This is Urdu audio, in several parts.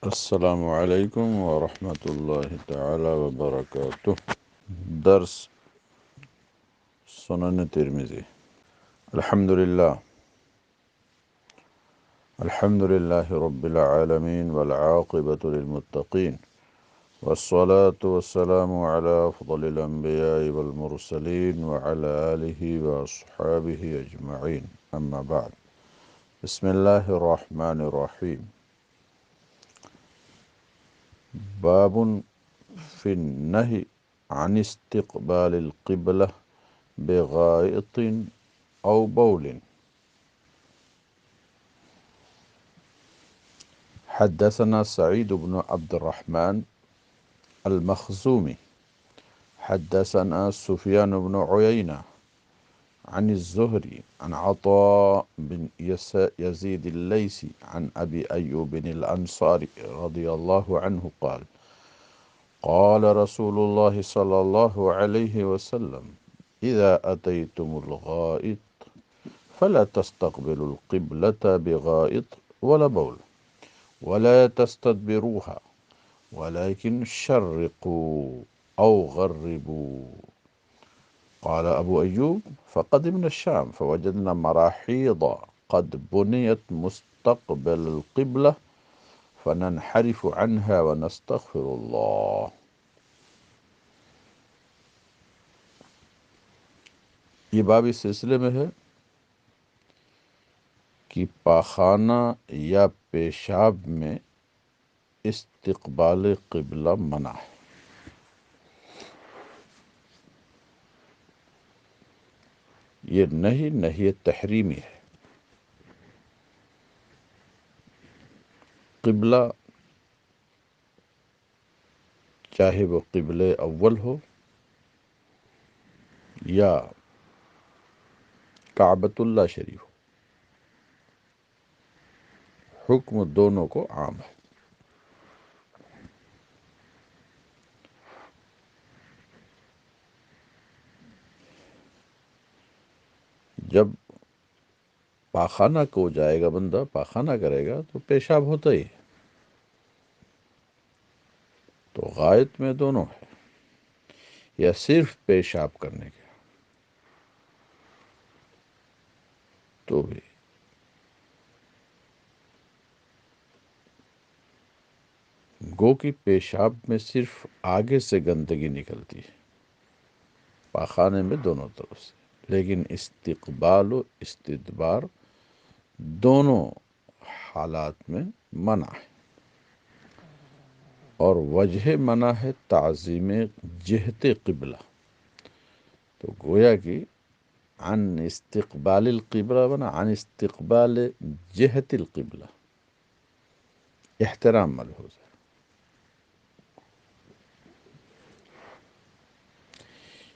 السلام علیکم ورحمۃ اللہ تعالی وبرکاتہ۔ درس سنن ترمذی۔ الحمد للہ رب العالمین والعاقبۃ للمتقین والصلاة والسلام علی افضل الانبیاء والمرسلین وعلی آلہ واصحابہ اجمعین، اما بعد۔ بسم اللہ الرحمن الرحیم۔ باب فی النہی عن استقبال القبلہ بغائط او بول۔ حدثنا سعید بن عبد الرحمن المخزومی حدثنا سفیان بن عیینہ عن الزہری عن عطاء بن یزید اللیثی عن ابی ایوب الانصاری رضی اللہ عنہ قال قال رسول اللہ صلی اللہ علیہ وسلم اذا اتیتم الغائط فلا تستقبلوا القبلة بغائط ولا بول ولا تستدبروها ولكن شرقوا أو غربوا۔ قال أبو أيوب فقدمنا الشام فوجدنا مراحيض قد بنيت مستقبل القبلة فننحرف عنها ونستغفر الله۔ یہ باب اس سلسلے میں ہے کہ پاخانہ یا پیشاب میں استقبال قبلہ منع ہے۔ یہ نہی تحریمی ہے۔ قبلہ چاہے وہ قبلہ اول ہو یا کعبۃ اللہ شریف ہو، حکم دونوں کو عام ہے۔ جب پاخانہ کو جائے گا، بندہ پاخانہ کرے گا تو پیشاب ہوتا ہی ہے، تو غائط میں دونوں ہے یا صرف پیشاب کرنے کے تو بھی۔ گو کی پیشاب میں صرف آگے سے گندگی نکلتی ہے، پاخانے میں دونوں طرف سے، لیکن استقبال و استدبار دونوں حالات میں منع ہے، اور وجہ منع ہے تعظیم جہت قبلہ۔ تو گویا کہ عن استقبال القبلہ بنا عن استقبال جہت القبلہ، احترام ملحوظ ہے۔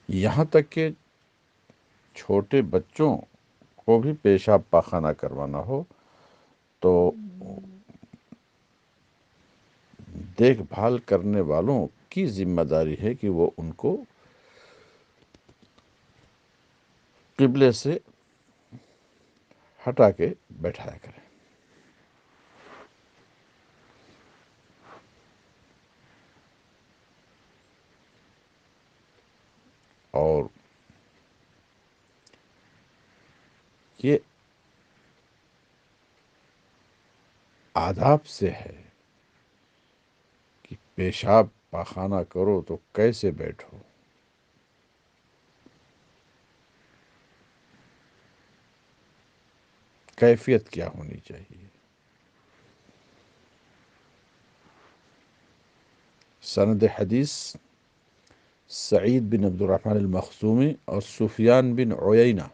یہاں تک کہ چھوٹے بچوں کو بھی پیشاب پاخانہ کروانا ہو تو دیکھ بھال کرنے والوں کی ذمہ داری ہے کہ وہ ان کو قبلے سے ہٹا کے بیٹھایا کریں۔ اور یہ آداب سے ہے کہ پیشاب پاخانہ کرو تو کیسے بیٹھو، کیفیت کیا ہونی چاہیے۔ سند حدیث سعید بن عبد الرحمن المخزومی اور سفیان بن عیینہ،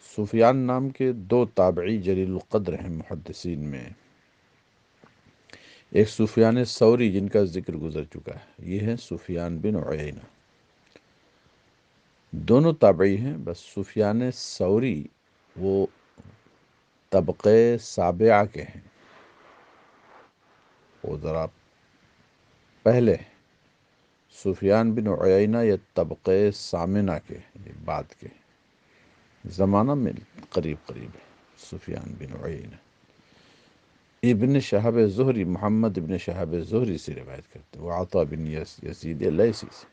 سفیان نام کے دو تابعی جلیل القدر ہیں محدثین میں۔ ایک سفیان ثوری جن کا ذکر گزر چکا ہے، یہ ہیں سفیان بن عیینہ، دونوں تابعی ہیں۔ بس سفیان ثوری وہ طبقے سابعہ کے ہیں، وہ ذرا پہلے ہیں۔ سفیان بن عیینہ یہ طبقے ثامنہ کے، یہ بعد کے زمانہ میں قریب قریب ہے۔ سفیان بن عیینہ ابن شہاب زہری محمد ابن شہاب زہری سے روایت کرتے ہیں، وہ عطا بن یزید لیثی سے،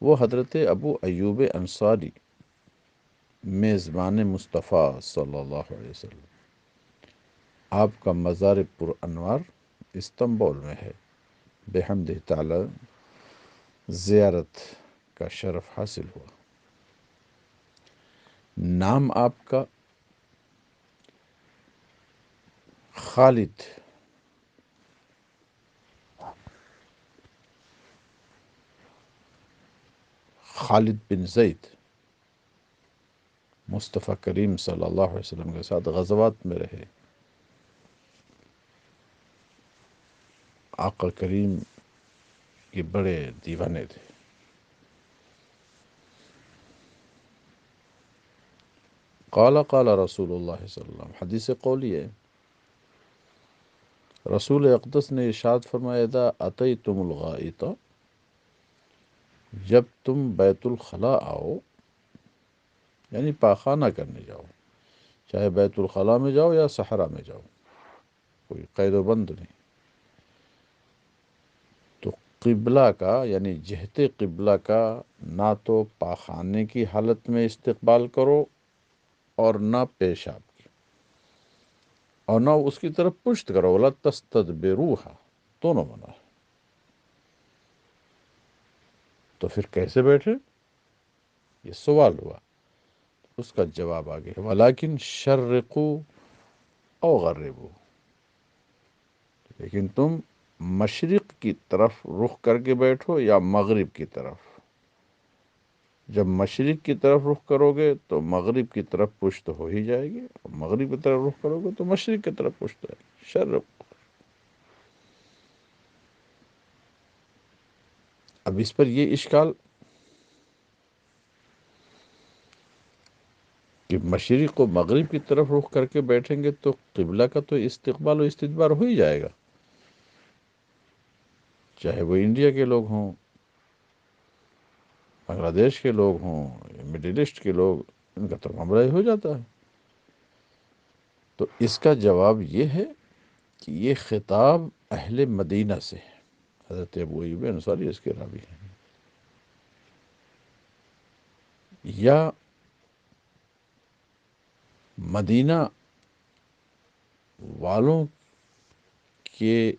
وہ حضرت ابو ایوب انصاری میزبان مصطفیٰ صلی اللہ علیہ وسلم، آپ کا مزار پر انوار استنبول میں ہے، بحمد تعالی زیارت کا شرف حاصل ہوا۔ نام آپ کا خالد خالد بن زید مصطفیٰ کریم صلی اللہ علیہ وسلم کے ساتھ غزوات میں رہے، آقا کریم کے بڑے دیوانے تھے۔ قال قال رسول اللہ صلی اللہ علیہ وسلم، حدیث قولی ہے، رسول اقدس نے ارشاد فرمایا، اذا اتیتم الغائط، جب تم بیت الخلاء آؤ، یعنی پاخانہ کرنے جاؤ، چاہے بیت الخلاء میں جاؤ یا صحرا میں جاؤ، کوئی قید و بند نہیں، تو قبلہ کا یعنی جہت قبلہ کا نہ تو پاخانے کی حالت میں استقبال کرو اور نہ پیشاب کی، اور نہ اس کی طرف پشت کرو، ولا تستدبروها، دونوں منع ہے۔ تو پھر کیسے بیٹھے؟ یہ سوال ہوا، اس کا جواب آگے ہے، ولیکن شرقوا او غربوا، لیکن تم مشرق کی طرف رخ کر کے بیٹھو یا مغرب کی طرف۔ جب مشرق کی طرف رخ کرو گے تو مغرب کی طرف پشت ہو ہی جائے گی، اور مغرب کی طرف رخ کرو گے تو مشرق کی طرف پشت ہے، شرق۔ اب اس پر یہ اشکال کہ مشرق و مغرب کی طرف رخ کر کے بیٹھیں گے تو قبلہ کا تو استقبال و استدبار ہو ہی جائے گا، چاہے وہ انڈیا کے لوگ ہوں، بنگلہ دیش کے لوگ ہوں، مڈل ایسٹ کے لوگ، ان کا تو معاملہ ہی ہو جاتا ہے۔ تو اس کا جواب یہ ہے کہ یہ خطاب اہل مدینہ سے ہے، حضرت ابو ایوب انصاری اس کے راوی ہیں، یا مدینہ والوں کے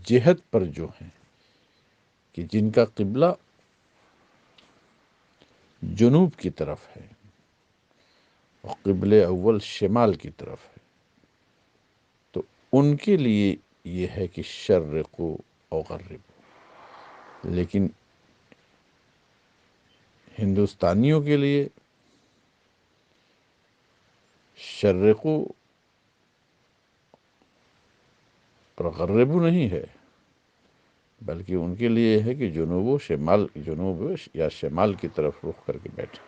جہت پر جو ہیں کہ جن کا قبلہ جنوب کی طرف ہے اور قبل اول شمال کی طرف ہے، تو ان کے لیے یہ ہے کہ شرقو او غربو، لیکن ہندوستانیوں کے لیے شرقو اور غربو نہیں ہے، بلکہ ان کے لیے ہے کہ جنوب یا شمال کی طرف رخ کر کے بیٹھے۔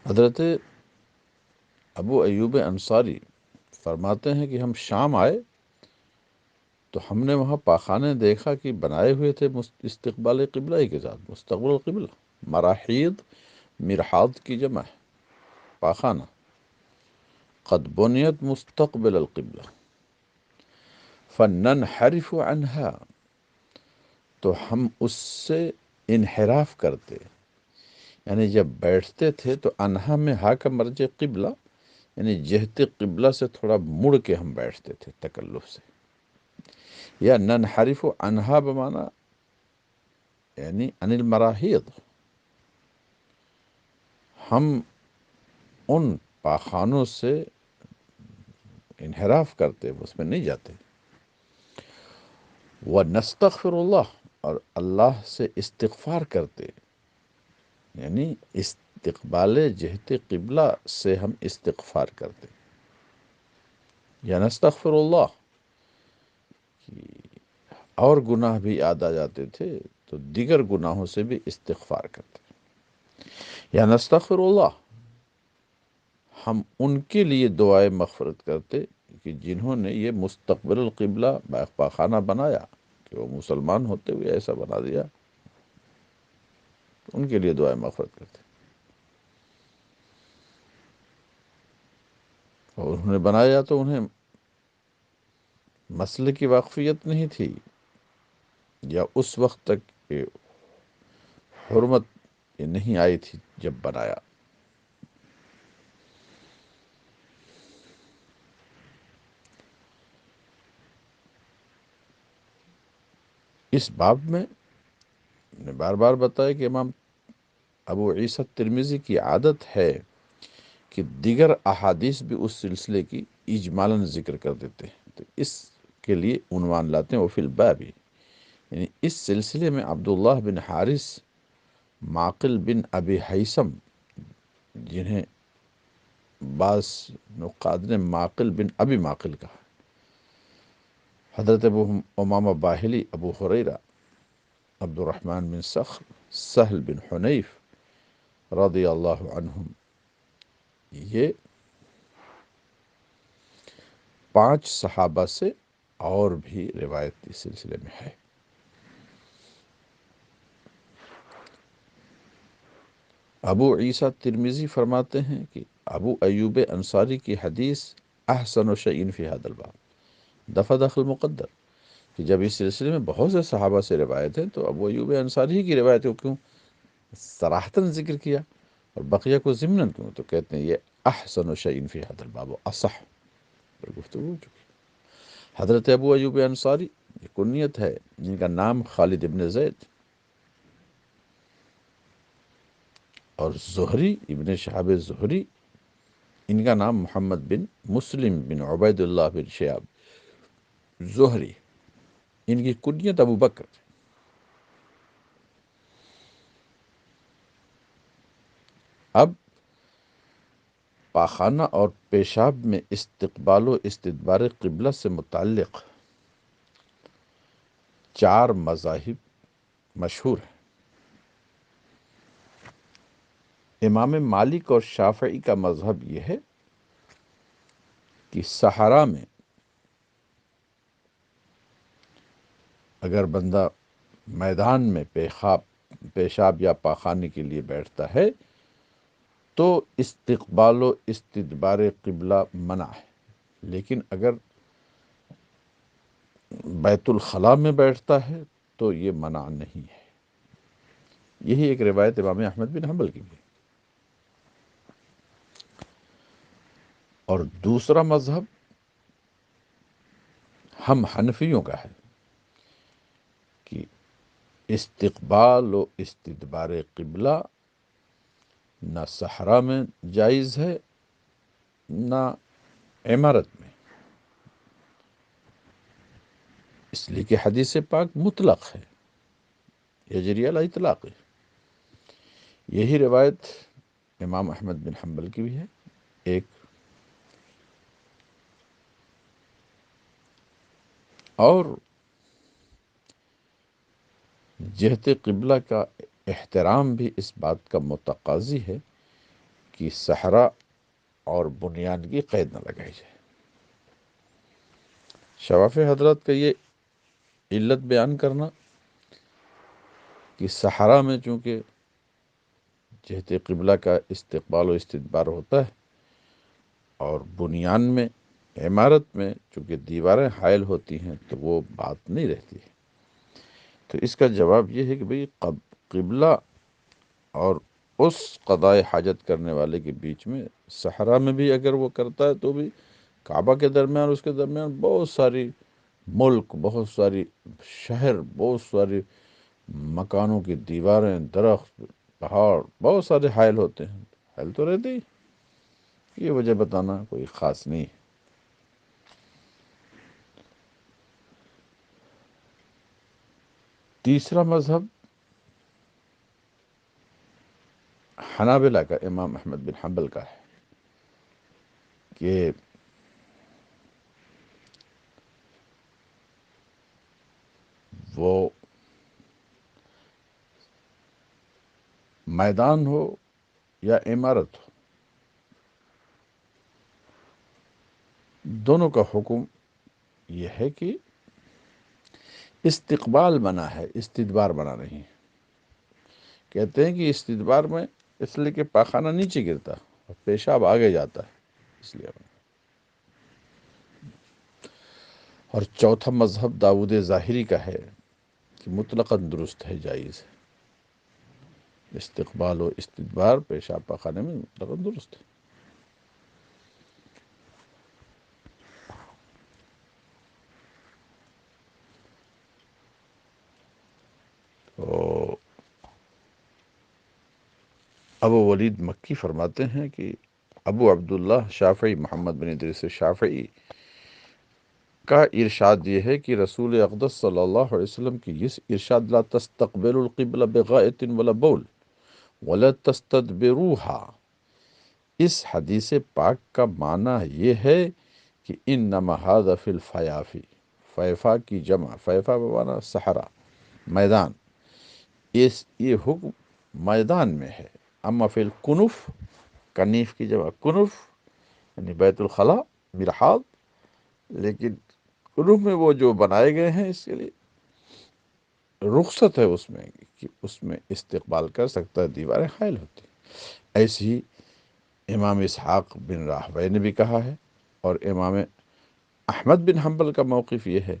حضرت ابو ایوب انصاری فرماتے ہیں کہ ہم شام آئے تو ہم نے وہاں پاخانے دیکھا کہ بنائے ہوئے تھے استقبال قبلہ ہی کے ساتھ، مستقبل قبلہ، مراحیض، مرحاض کی جمع ہے، پاخانہ، قد بنیت مستقبل القبلہ فننحرف عنها، تو ہم اس سے انحراف کرتے، یعنی جب بیٹھتے تھے تو انہا میں ہا کا مرجع قبلہ، یعنی جہت قبلہ سے تھوڑا مڑ کے ہم بیٹھتے تھے تکلف سے، یا ننحرف عنہا بمانا یعنی عن المراحیض، ہم ان پاخانوں سے انحراف کرتے، اس میں نہیں جاتے، ونستغفر اللہ، اور اللہ سے استغفار کرتے، یعنی استقبال جہت قبلہ سے ہم استغفار کرتے، یا نستغفر اللہ، اور گناہ بھی یاد آ جاتے تھے تو دیگر گناہوں سے بھی استغفار کرتے، یا نستغفر اللہ، ہم ان کے لیے دعائے مغفرت کرتے کہ جنہوں نے یہ مستقبل القبلہ پاخانہ بنایا، کہ وہ مسلمان ہوتے ہوئے ایسا بنا دیا، ان کے لیے دعائیں مغفرت کرتے. اور انہوں نے بنایا تو انہیں مسئلے کی واقفیت نہیں تھی، یا اس وقت تک حرمت نہیں آئی تھی جب بنایا. اس باب میں نے بار بار بتایا کہ امام ابو عیسیٰ ترمذی کی عادت ہے کہ دیگر احادیث بھی اس سلسلے کی اجمالاً ذکر کر دیتے ہیں. تو اس کے لیے عنوان لاتے ہیں وفی البابی، یعنی اس سلسلے میں عبداللہ بن حارث، معقل بن ابی حیثم، جنہیں بعض نقاد نے معقل بن ابی معقل کہا، حضرت ابو امامہ باہلی، ابو ہریرہ، عبد الرحمن بن صخر، سہل بن حنیف رضی اللہ عنہم، یہ 5 صحابہ سے اور بھی روایت اس سلسلے میں ہے. ابو عیسیٰ ترمذی فرماتے ہیں کہ ابو ایوب انصاری کی حدیث احسن شیء فی ھذا الباب دفع دخل مقدر، کہ جب اس سلسلے میں بہت سے صحابہ سے روایت ہیں تو ابو ایوب انصاری ہی کی روایت کو کیوں صراحتاً ذکر کیا اور بقیہ کو ضمناً کیوں؟ تو کہتے ہیں یہ احسن شیء فی ھذا الباب اصح پر گفتگو ہو چکی. حضرت ابو ایوب انصاری یہ کنیت ہے، جن کا نام خالد ابن زید، اور زہری ابن شہاب زہری، ان کا نام محمد بن مسلم بن عبید اللہ بن شہاب زہری، ان کی کنیت ابو بکر. اب پاخانہ اور پیشاب میں استقبال و استدبار قبلہ سے متعلق 4 مذاہب مشہور ہیں. امام مالک اور شافعی کا مذہب یہ ہے کہ صحرا میں اگر بندہ میدان میں پیشاب یا پاخانے کے لیے بیٹھتا ہے تو استقبال و استدبار قبلہ منع ہے، لیکن اگر بیت الخلاء میں بیٹھتا ہے تو یہ منع نہیں ہے. یہی ایک روایت امام احمد بن حنبل کی بھی ہے. اور دوسرا مذہب ہم حنفیوں کا ہے کہ استقبال و استدبار قبلہ نہ صحرا میں جائز ہے نہ عمارت میں، اس لیے کہ حدیث پاک مطلق ہے، یجری علی اطلاق ہے. یہی روایت امام احمد بن حنبل کی بھی ہے. ایک اور جہت قبلہ کا احترام بھی اس بات کا متقاضی ہے کہ صحرا اور بنیان کی قید نہ لگائی جائے. شواف حضرات کا یہ علت بیان کرنا کہ صحرا میں چونکہ جہت قبلہ کا استقبال و استدبار ہوتا ہے، اور بنیان میں عمارت میں چونکہ دیواریں حائل ہوتی ہیں تو وہ بات نہیں رہتی ہے. تو اس کا جواب یہ ہے کہ بھئی قبلہ اور اس قضاء حاجت کرنے والے کے بیچ میں صحرا میں بھی اگر وہ کرتا ہے تو بھی کعبہ کے درمیان اور اس کے درمیان بہت ساری ملک، بہت ساری شہر، بہت ساری مکانوں کی دیواریں، درخت، پہاڑ بہت سارے حائل ہوتے ہیں. حائل تو رہتے ہی، یہ وجہ بتانا کوئی خاص نہیں ہے. تیسرا مذہب حنابلہ کا، امام احمد بن حنبل کا ہے کہ وہ میدان ہو یا عمارت ہو، دونوں کا حکم یہ ہے کہ استقبال منع ہے، استدبار منع نہیں. کہتے ہیں کہ استدبار میں اس لیے کہ پاخانہ نیچے گرتا اور پیشاب آگے جاتا ہے، اس لیے۔ اور چوتھا مذہب داؤد ظاہری کا ہے کہ مطلقاً درست ہے، جائز ہے، استقبال و استدبار پیشاب پاخانے میں مطلقاً درست ہے۔ تو ابو ولید مکی فرماتے ہیں کہ ابو عبداللہ شافعی محمد بن ادریس شافعی کا ارشاد یہ ہے کہ رسول اقدس صلی اللہ علیہ وسلم کی اس ارشاد لا تستقبل القبلہ بغائط ولا بول ولا تستدبروها، اس حدیث پاک کا معنی یہ ہے کہ انما ھذا فی الفیافی، فیفا کی جمع، فیفا بمعنی صحرا، میدان، یہ حکم میدان میں ہے۔ اما فی الکنف، کنیف کی جمع کنف یعنی بیت الخلاء، مرحاض، لیکن کنف میں وہ جو بنائے گئے ہیں اس کے لیے رخصت ہے اس میں کہ اس میں استقبال کر سکتا ہے، دیواریں حائل ہوتی ہیں۔ ایسے ہی امام اسحاق بن راہوی نے بھی کہا ہے، اور امام احمد بن حنبل کا موقف یہ ہے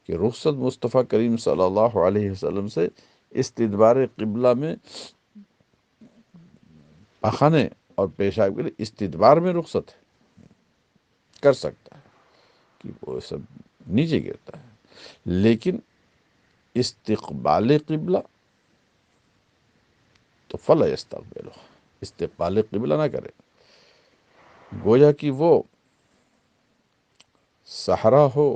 کہ رخصت مصطفیٰ کریم صلی اللہ علیہ وسلم سے استدبار قبلہ میں پخانے اور پیشاب کے لیے استدبار میں رخصت ہے، کر سکتا ہے کہ وہ سب نیچے گرتا ہے، لیکن استقبال قبلہ تو فلا یستقبلہ، استقبال قبلہ نہ کرے، گویا کہ وہ صحرا ہو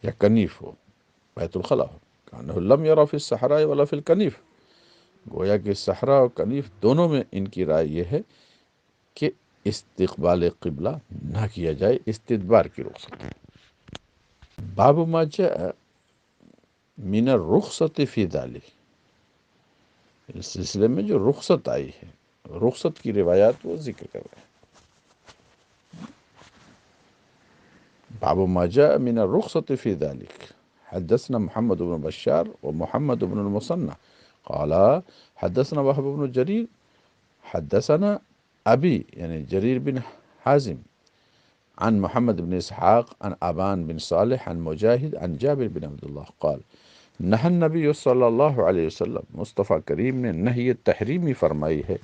یا کنیف ہو، بیت الخلا ہو، کانہ لم یرا فی الصحراء ولا فی الکنیف، گویا کہ صحرا اور کنیف دونوں میں ان کی رائے یہ ہے کہ استقبال قبلہ نہ کیا جائے، استدبار کی رخصت۔ باب ما جاء من الرخصت فی ذلک، اس سلسلے میں جو رخصت آئی ہے، رخصت کی روایات وہ ذکر کر رہے ہیں۔ باب ما جاء من الرخصت فی ذلک، حدثنا محمد بن بشار ومحمد بن المثنى قال حدثنا وهب بن جریر حدثنا ابی یعنی جریر بن حازم عن محمد بن اسحاق عن ابان بن صالح عن مجاہد عن جابر بن عبداللہ قال نہى النبی صلی اللہ علیہ وسلم، مصطفیٰ کریم نے نہی تحریمی فرمائی ہے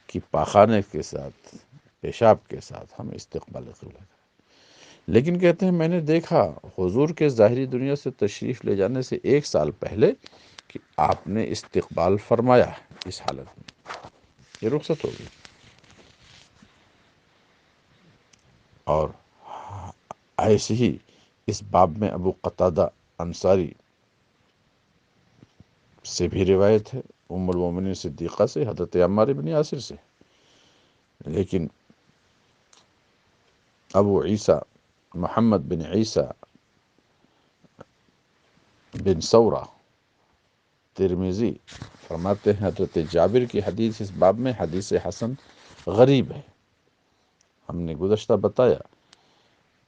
کہ پاخانے کے ساتھ، پیشاب کے ساتھ ہم استقبال قبلہ کریں، لیکن کہتے ہیں میں نے دیکھا حضور کے ظاہری دنیا سے تشریف لے جانے سے 1 سال پہلے کہ آپ نے استقبال فرمایا ہے، اس حالت میں یہ رخصت ہوگی۔ اور ایسے ہی اس باب میں ابو قتادہ انصاری سے بھی روایت ہے، ام المومنین صدیقہ سے، حضرت عمار بن یاسر سے، لیکن ابو عیسیٰ محمد بن عیسیٰ بن ثورہ ترمذی فرماتے ہیں حضرت جابر کی حدیث اس باب میں حدیث حسن غریب ہے۔ ہم نے گزشتہ بتایا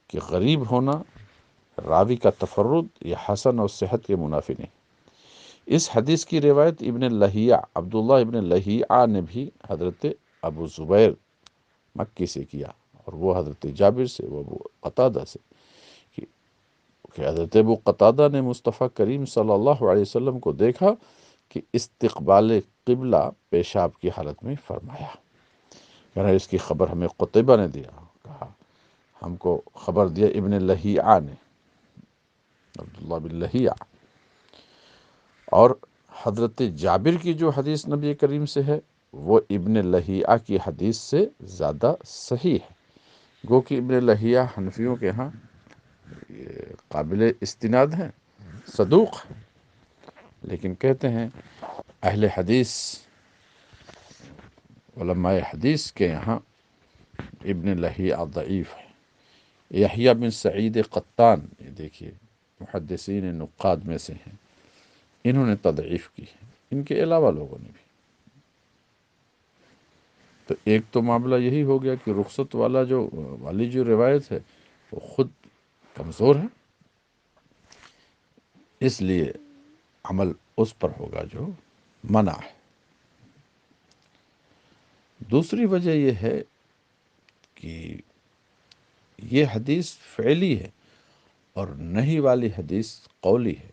کہ غریب ہونا راوی کا تفرد یا حسن اور صحت کے منافی نہیں۔ اس حدیث کی روایت ابن لہیع عبداللہ ابن لہیع نے بھی حضرت ابو زبیر مکی سے کیا، اور وہ حضرت جابر سے، وہ ابو قتادہ سے، کہ حضرت ابو قتادہ نے مصطفیٰ کریم صلی اللہ علیہ وسلم کو دیکھا کہ استقبال قبلہ پیشاب کی حالت میں فرمایا۔ یعنی اس کی خبر ہمیں قتیبہ نے دیا، کہا ہم کو خبر دیا ابن لہیع نے، عبداللہ بن لہیع۔ اور حضرت جابر کی جو حدیث نبی کریم سے ہے وہ ابن لہیع کی حدیث سے زیادہ صحیح ہے، گو کہ ابن لہیع حنفیوں کے ہاں یہ قابل استناد ہیں، صدوق ہیں، لیکن کہتے ہیں اہل حدیث، علماء حدیث کے یہاں ابن لہیع ضعیف ہے۔ یحییٰ بن سعید قطان، یہ دیکھیے محدثین نقاد میں سے ہیں، انہوں نے تضعیف کی ہے، ان کے علاوہ لوگوں نے بھی۔ تو ایک تو معاملہ یہی ہو گیا کہ رخصت والی جو روایت ہے وہ خود کمزور ہے، اس لیے عمل اس پر ہوگا جو منع ہے۔ دوسری وجہ یہ ہے کہ یہ حدیث فعلی ہے اور نہیں والی حدیث قولی ہے۔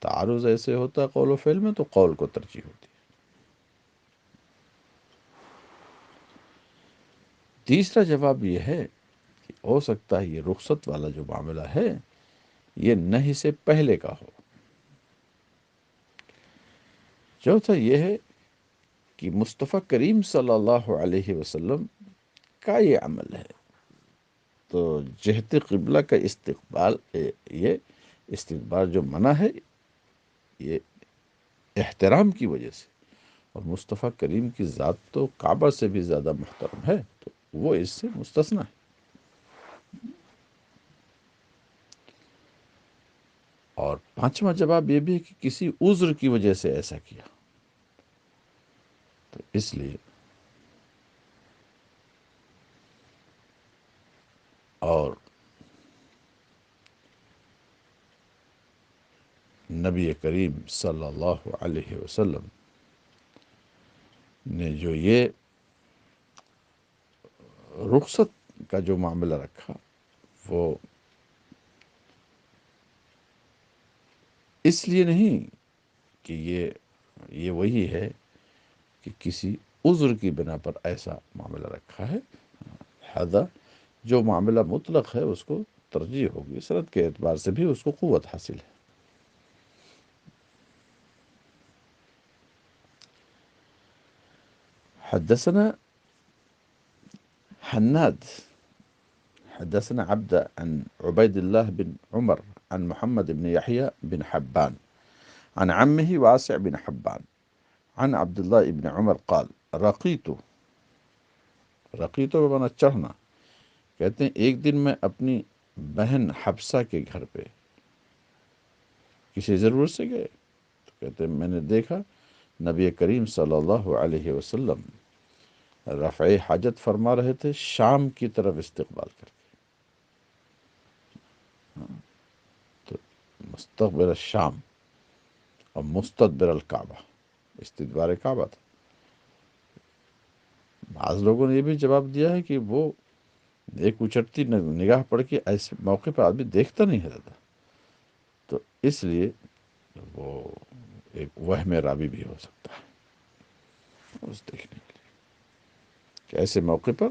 تعارض ایسے ہوتا ہے قول و فعل میں تو قول کو ترجیح ہوتی ہے۔ تیسرا جواب یہ ہے کہ ہو سکتا ہے یہ رخصت والا جو معاملہ ہے یہ نہیں سے پہلے کا ہو۔ چوتھا یہ ہے کہ مصطفیٰ کریم صلی اللہ علیہ وسلم کا یہ عمل ہے، تو جہت قبلہ کا استقبال، یہ استقبال جو منع ہے یہ احترام کی وجہ سے، اور مصطفیٰ کریم کی ذات تو کعبہ سے بھی زیادہ محترم ہے، تو وہ اس سے مستثنی ہے۔ اور پانچواں جواب یہ بھی ہے کہ کسی عذر کی وجہ سے ایسا کیا، تو اس لیے اور نبی کریم صلی اللہ علیہ وسلم نے جو یہ رخصت کا جو معاملہ رکھا وہ اس لیے نہیں کہ یہ وہی ہے کہ کسی عذر کی بنا پر ایسا معاملہ رکھا ہے، لہذا جو معاملہ مطلق ہے اس کو ترجیح ہوگی، سند کے اعتبار سے بھی اس کو قوت حاصل ہے۔ حدثنا حناد حدثنا عبد عن عبيد الله بن عمر عن محمد بن يحيى بن حبان عن عمه واسع بن حبان عن عبد الله بن عمر قال رقیتو بمانا چڑھنا، کہتے ہیں ایک دن میں اپنی بہن حفصہ کے گھر پہ کسی ضرورت سے گئے، تو کہتے ہیں میں نے دیکھا نبی کریم صلی اللہ علیہ وسلم رفع حاجت فرما رہے تھے شام کی طرف استقبال کر کے، تو مستقبل الشام اور مستدبر الکعبہ، استدبار کعبہ تھا۔ بعض لوگوں نے یہ بھی جواب دیا ہے کہ وہ ایک اچٹتی نگاہ پڑ کے ایسے موقع پر آدمی دیکھتا نہیں ہے زیادہ، تو اس لیے وہ ایک وہم راوی بھی ہو سکتا ہے اس دیکھنے کے لیے کہ ایسے موقع پر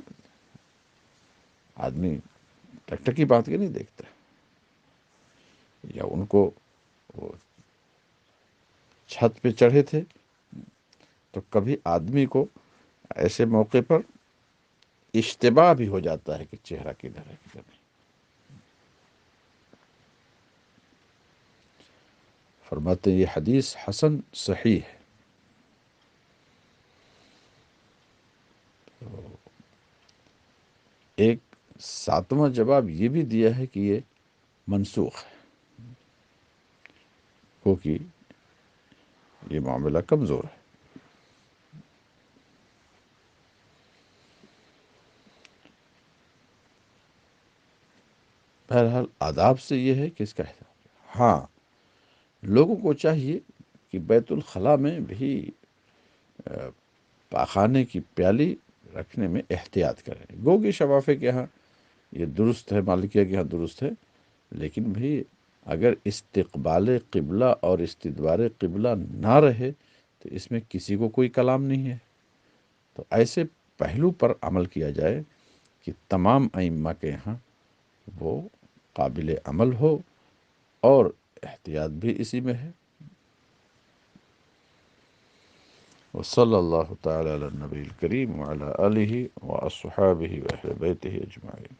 آدمی ٹک ٹکی بات کے نہیں دیکھتا، یا ان کو وہ چھت پہ چڑھے تھے تو کبھی آدمی کو ایسے موقع پر اشتباہ بھی ہو جاتا ہے کہ چہرہ کدھر ہے کدھر نہیں۔ فرماتے ہیں یہ حدیث حسن صحیح ہے۔ ایک ساتواں جواب یہ بھی دیا ہے کہ یہ منسوخ ہے، کیونکہ یہ معاملہ کمزور ہے۔ بہرحال آداب سے یہ ہے کہ اس کا احترام، ہاں لوگوں کو چاہیے کہ بیت الخلاء میں بھی پاخانے کی پیالی رکھنے میں احتیاط کریں۔ گو کہ شفافے کے ہاں یہ درست ہے، مالکیہ کے ہاں درست ہے، لیکن بھی اگر استقبال قبلہ اور استدبار قبلہ نہ رہے تو اس میں کسی کو کوئی کلام نہیں ہے، تو ایسے پہلو پر عمل کیا جائے کہ تمام ائمہ کے یہاں وہ قابل عمل ہو اور احتیاط بھی اسی میں ہے۔ وصلی اللہ تعالی علی النبی الکریم وعلی آلہ واصحابہ واہل بیتہ اجمعین۔